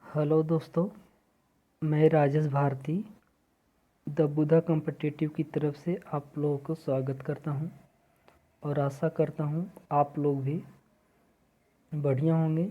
Hello दोस्तों, मैं Rajesh Bharti the Buddha competitive की तरफ से आप लोगों को स्वागत करता हूं और आशा करता हूं आप लोग भी बढ़िया होंगे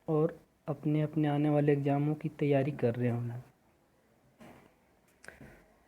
और अपने अपने आने वाले एग्ज़ामों की तैयारी कर रहे होंगे।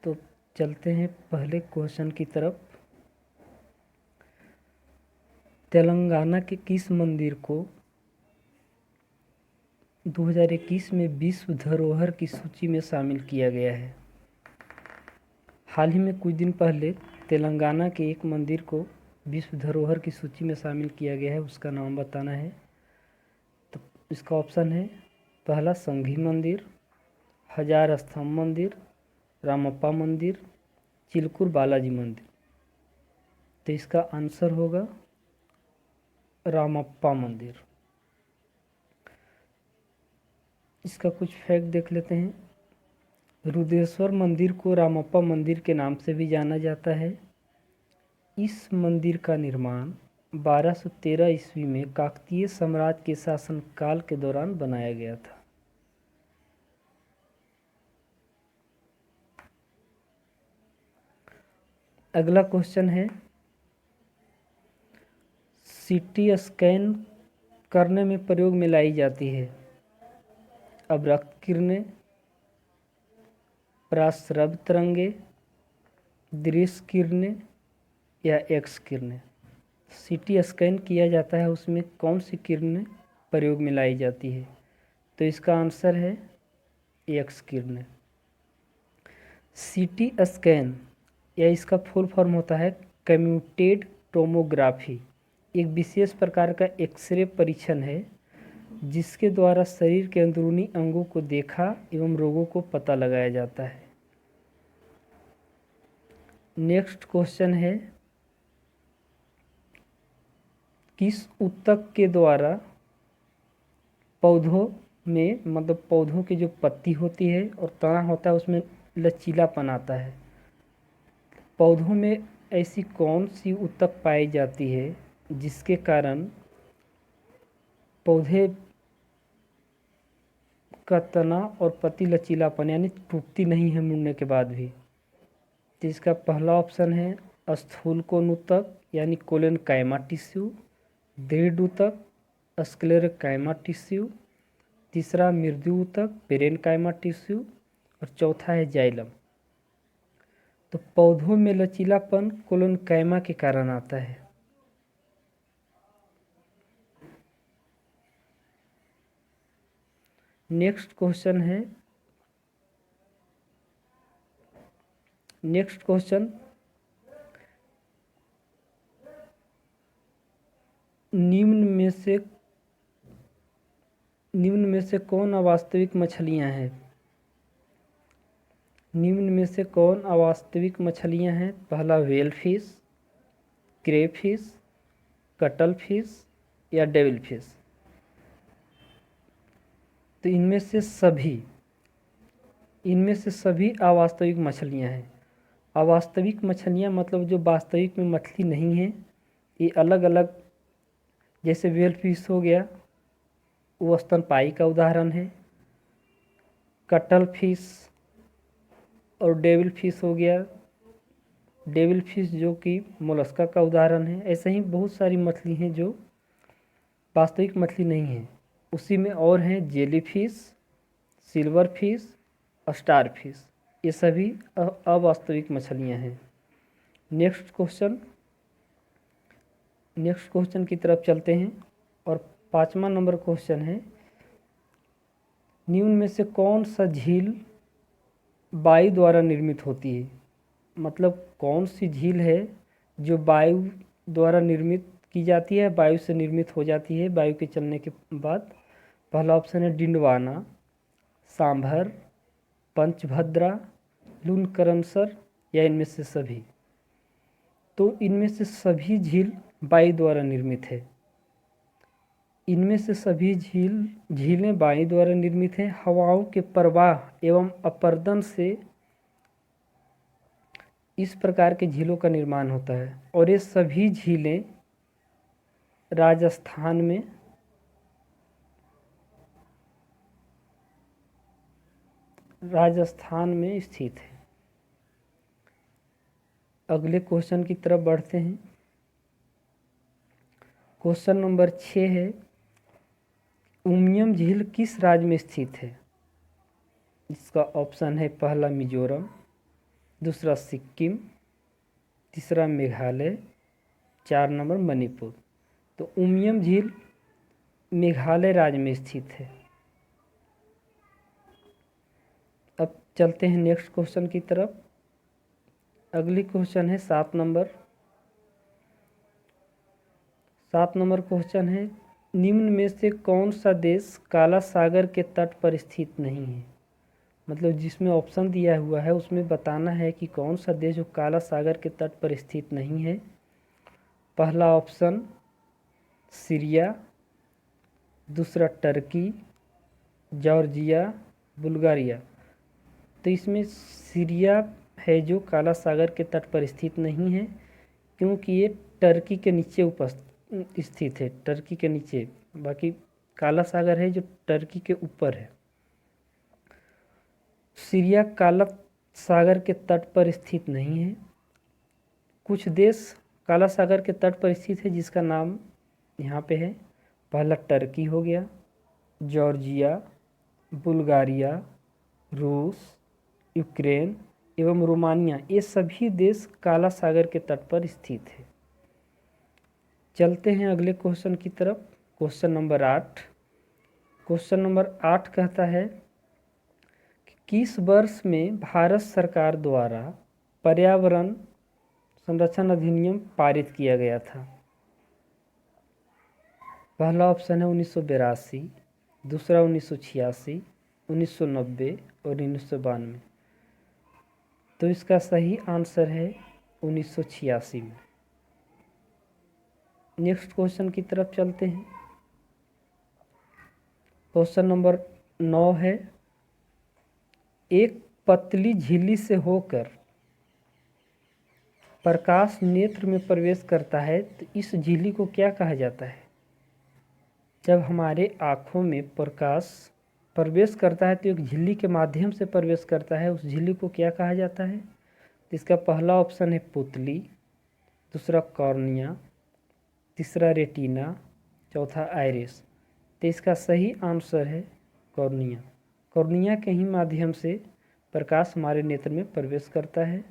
तो चलते हैं पहले क्वेश्चन की तरफ। तेलंगाना के किस मंदिर को 2021 में विश्व धरोहर की सूची में शामिल किया गया है? हाल ही में कुछ दिन पहले तेलंगाना के एक मंदिर को विश्व धरोहर की सूची में शामिल किया गया है, उसका नाम बताना है। तो इसका ऑप्शन है पहला संघी मंदिर, हजार स्तंभ मंदिर, रामप्पा मंदिर, चिलकुर बालाजी मंदिर। तो इसका आंसर होगा रामप्पा मंदिर। इसका कुछ फैक्ट देख लेते हैं। रुद्रेश्वर मंदिर को रामप्पा मंदिर के नाम से भी जाना जाता है। इस मंदिर का निर्माण 1213 ईस्वी में काकतीय साम्राज्य के शासनकाल के दौरान बनाया गया था। अगला क्वेश्चन है, सीटी स्कैन करने में प्रयोग में लाई जाती है अवरक्त किरणें, पराश्रव्य तरंगे, दृश्य किरणें या एक्स किरणें। सीटी स्कैन किया जाता है, उसमें कौन सी किरणें प्रयोग में लाई जाती है? तो इसका आंसर है एक्स किरणें। सीटी स्कैन या इसका फुल फॉर्म होता है कम्प्यूटेड टोमोग्राफी, एक विशेष प्रकार का एक्सरे परीक्षण है जिसके द्वारा शरीर के अंदरूनी अंगों को देखा एवं रोगों को पता लगाया जाता है। नेक्स्ट क्वेश्चन है, किस ऊतक के द्वारा पौधों में मतलब पौधों की जो पत्ती होती है और तना होता है उसमें लचीलापन आता है? पौधों में ऐसी कौन सी ऊतक पाई जाती है जिसके कारण पौधे का तना और पत्ती लचीलापन यानी टूटती नहीं है मुड़ने के बाद भी? तो इसका पहला ऑप्शन है स्थूल कोण ऊतक यानी कोलेनकाइमा टिश्यू, दृढ़ ऊतक स्क्लेरोकाइमा टिश्यू, तीसरा मृदु ऊतक पेरेनकाइमा टिश्यू और चौथा है जाइलम। तो पौधों में लचीलापन कोलेनकाइमा के कारण आता है। नेक्स्ट क्वेश्चन, निम्न में से कौन अवास्तविक मछलियां हैं? निम्न में से कौन अवास्तविक मछलियां हैं? पहला whale fish, crayfish, cuttle fish या डेविल फिश। तो इनमें से सभी अवास्तविक मछलियां हैं। अवास्तविक मछलियां मतलब जो वास्तविक में मछली नहीं है, ये अलग अलग, जैसे व्हेल फिश हो गया वो स्तनपायी का उदाहरण है, कटल फिश और डेविल फिश हो गया, डेविल फिश जो कि मोलस्का का उदाहरण है। ऐसे ही बहुत सारी मछली हैं जो वास्तविक मछली नहीं है। उसी में और हैं jelly fish, silver fish, star fish, ये सभी अवास्तविक मछलियां हैं। नेक्स्ट क्वेश्चन की तरफ चलते हैं और 5वां नंबर क्वेश्चन है, निम्न में से कौन सा झील वायु द्वारा निर्मित होती है? मतलब कौन सी झील है जो वायु द्वारा निर्मित की जाती है, वायु से निर्मित हो जाती है वायु के चलने के बाद? पहला ऑप्शन है डिंडवाना, सांभर, पंचभद्रा, लूनकरनसर या इनमें से सभी। तो इनमें से सभी झील वायु द्वारा निर्मित है। इनमें से सभी झीलें वायु द्वारा निर्मित हैं। हवाओं के प्रवाह एवं अपर्दन से इस प्रकार के झीलों का निर्माण होता है और ये सभी झीलें राजस्थान में राजस्थान में स्थित है। अगले क्वेश्चन की तरफ बढ़ते हैं। क्वेश्चन नंबर 6 है, उमियम झील किस राज्य में स्थित है? इसका ऑप्शन है पहला मिजोरम, दूसरा सिक्किम, तीसरा मेघालय, 4 नंबर मणिपुर। तो उमियम झील मेघालय राज्य में स्थित है। अब चलते हैं नेक्स्ट क्वेश्चन की तरफ। अगली क्वेश्चन है 7 नंबर। 7 नंबर क्वेश्चन है, निम्न में से कौन सा देश काला सागर के तट पर स्थित नहीं है? मतलब जिसमें ऑप्शन दिया हुआ है उसमें बताना है कि कौन सा देश जो काला सागर के तट पर स्थित नहीं है। पहला ऑप्शन सीरिया, दूसरा टर्की, जॉर्जिया, बुल्गारिया। तो इसमें सीरिया है जो काला सागर के तट पर स्थित नहीं है, क्योंकि ये टर्की के नीचे स्थित है, टर्की के नीचे। बाकी काला सागर है जो टर्की के ऊपर है। सीरिया काला सागर के तट पर स्थित नहीं है। कुछ देश काला सागर के तट पर स्थित है जिसका नाम यहाँ पे है। पहला टर्की हो गया, जॉर्जिया, बुल्गारिया, रूस, यूक्रेन एवं रोमानिया। ये सभी देश काला सागर के तट पर स्थित है। चलते हैं अगले क्वेश्चन की तरफ। Question number 8। क्वेश्चन नंबर 8 कहता है कि किस वर्ष में भारत सरकार द्वारा पर्यावरण संरक्षण अधिनियम पारित किया गया था? पहला ऑप्शन है 1982, दूसरा 1986, 1990 और 1992। तो इसका सही आंसर है 1986 में। नेक्स्ट क्वेश्चन की तरफ चलते हैं। क्वेश्चन नंबर 9 है, एक पतली झिल्ली से होकर प्रकाश नेत्र में प्रवेश करता है तो इस झिल्ली को क्या कहा जाता है? जब हमारे आँखों में प्रकाश प्रवेश करता है तो एक झिल्ली के माध्यम से प्रवेश करता है, उस झिल्ली को क्या कहा जाता है? तो इसका पहला ऑप्शन है पुतली, दूसरा कॉर्निया, तीसरा रेटिना, चौथा आइरिस। तो इसका सही आंसर है कॉर्निया। कॉर्निया के ही माध्यम से प्रकाश हमारे नेत्र में प्रवेश करता है।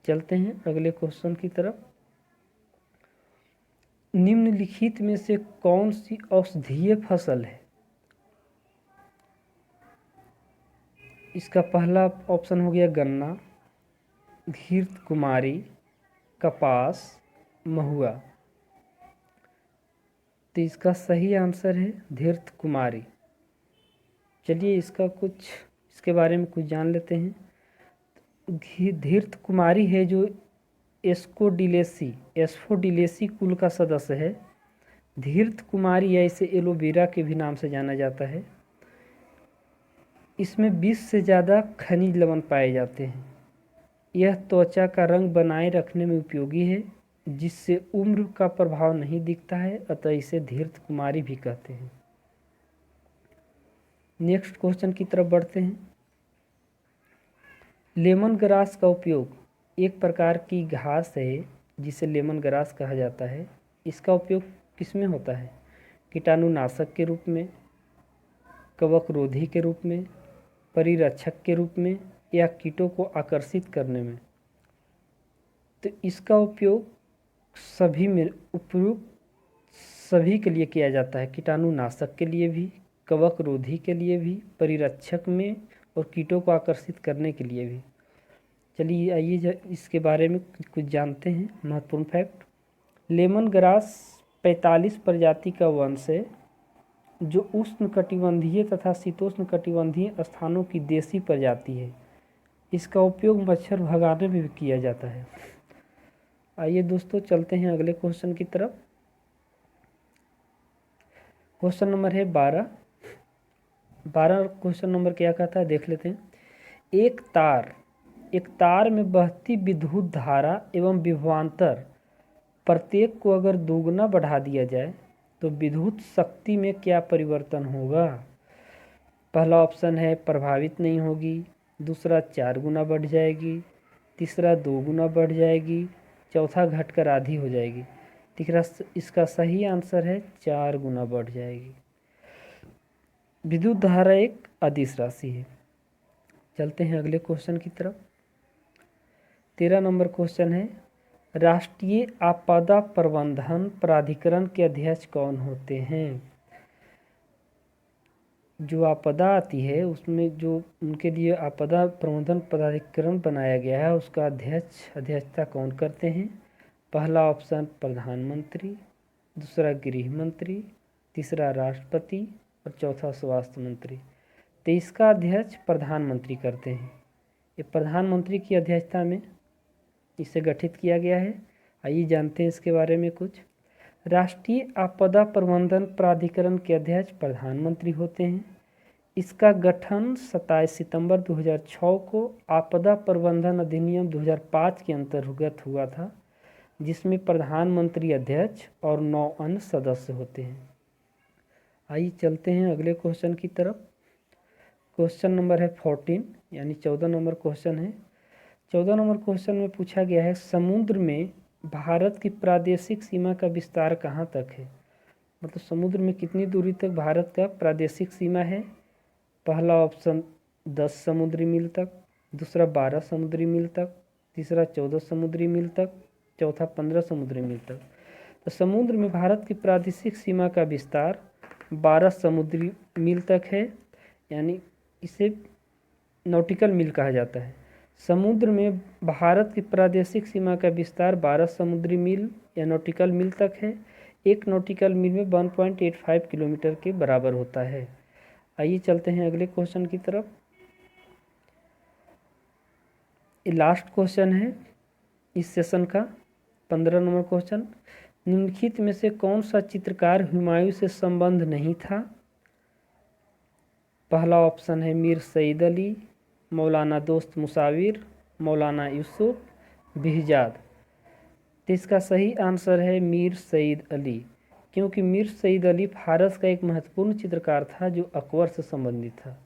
चलते हैं अगले क्वेश्चन की तरफ। निम्नलिखित में से कौन सी औषधीय फसल है? इसका पहला ऑप्शन हो गया गन्ना, घृत कुमारी, कपास, महुआ। तो इसका सही आंसर है धृत कुमारी। चलिए इसके बारे में कुछ जान लेते हैं। धृत कुमारी है जो एस्फोडिलेसी कुल का सदस्य है। धृत कुमारी या इसे एलोवेरा के भी नाम से जाना जाता है। इसमें 20 से ज़्यादा खनिज लवण पाए जाते हैं। यह त्वचा का रंग बनाए रखने में उपयोगी है, जिससे उम्र का प्रभाव नहीं दिखता है, अतः इसे धृत कुमारी भी कहते हैं। नेक्स्ट क्वेश्चन की तरफ बढ़ते हैं। लेमन ग्रास का उपयोग एक प्रकार की घास है जिसे लेमन ग्रास कहा जाता है। इसका उपयोग किसमें होता है? कीटाणुनाशक के रूप में, कवक रोधी के रूप में, परिरक्षक के रूप में या कीटों को आकर्षित करने में। तो इसका उपयोग सभी के लिए किया जाता है। कीटाणुनाशक के लिए भी, कवक रोधी के लिए भी, परिरक्षक में और कीटों को आकर्षित करने के लिए भी। चलिए आइए इसके बारे में कुछ जानते हैं महत्वपूर्ण फैक्ट। लेमन ग्रास 45 प्रजाति का वंश है जो उष्णकटिबंधीय तथा शीतोष्ण कटिबंधीय स्थानों की देसी प्रजाति है। इसका उपयोग मच्छर भगाने में भी किया जाता है। आइए दोस्तों चलते हैं अगले क्वेश्चन की तरफ। क्वेश्चन नंबर है 12। क्वेश्चन नंबर क्या कहता है देख लेते हैं। एक तार में बहती विद्युत धारा एवं विभवांतर प्रत्येक को अगर दोगुना बढ़ा दिया जाए तो विद्युत शक्ति में क्या परिवर्तन होगा? पहला ऑप्शन है प्रभावित नहीं होगी, दूसरा 4 गुना बढ़ जाएगी, तीसरा 2 गुना बढ़ जाएगी, चौथा घटकर आधी हो जाएगी। तीसरा इसका सही आंसर है 4 गुना बढ़ जाएगी। विद्युत धारा एक अदिश राशि है। चलते हैं अगले क्वेश्चन की तरफ। 13 नंबर क्वेश्चन है, राष्ट्रीय आपदा प्रबंधन प्राधिकरण के अध्यक्ष कौन होते हैं? जो आपदा आती है उसमें जो उनके लिए आपदा प्रबंधन प्राधिकरण बनाया गया है उसका अध्यक्षता कौन करते हैं? पहला ऑप्शन प्रधानमंत्री, दूसरा गृह मंत्री, तीसरा राष्ट्रपति और चौथा स्वास्थ्य मंत्री। तो इसका अध्यक्ष प्रधानमंत्री करते हैं। ये प्रधानमंत्री की अध्यक्षता में इसे गठित किया गया है। आइए जानते हैं इसके बारे में कुछ। राष्ट्रीय आपदा प्रबंधन प्राधिकरण के अध्यक्ष प्रधानमंत्री होते हैं। इसका गठन 27 सितंबर 2006 को आपदा प्रबंधन अधिनियम 2005 के अंतर्गत हुआ था, जिसमें प्रधानमंत्री अध्यक्ष और 9 अन्य सदस्य होते हैं। आइए चलते हैं अगले क्वेश्चन की तरफ। क्वेश्चन नंबर है 14 यानी 14 नंबर क्वेश्चन है। 14 नंबर क्वेश्चन में पूछा गया है, समुद्र में भारत की प्रादेशिक सीमा का विस्तार कहाँ तक है? मतलब समुद्र में कितनी दूरी तक भारत का प्रादेशिक सीमा है? पहला ऑप्शन 10 समुद्री मील तक, दूसरा 12 समुद्री मील तक, तीसरा 14 समुद्री मील तक, चौथा 15 समुद्री मील तक। तो समुद्र में भारत की प्रादेशिक सीमा का विस्तार 12 समुद्री मील तक है, यानी इसे नॉटिकल मील कहा जाता है। समुद्र में भारत की प्रादेशिक सीमा का विस्तार 12 समुद्री मील या नॉटिकल मील तक है। एक नॉटिकल मील में 1.85 किलोमीटर के बराबर होता है। आइए चलते हैं अगले क्वेश्चन की तरफ। ये लास्ट क्वेश्चन है इस सेशन का, 15 नंबर क्वेश्चन। निम्नलिखित में से कौन सा चित्रकार हुमायूं से संबंध नहीं था? पहला ऑप्शन है मीर सईद अली, मौलाना दोस्त मुसाविर, मौलाना यूसुफ, बिहजाद। तो इसका सही आंसर है मीर सईद अली, क्योंकि मीर सईद अली फारस का एक महत्वपूर्ण चित्रकार था जो अकबर से संबंधित था।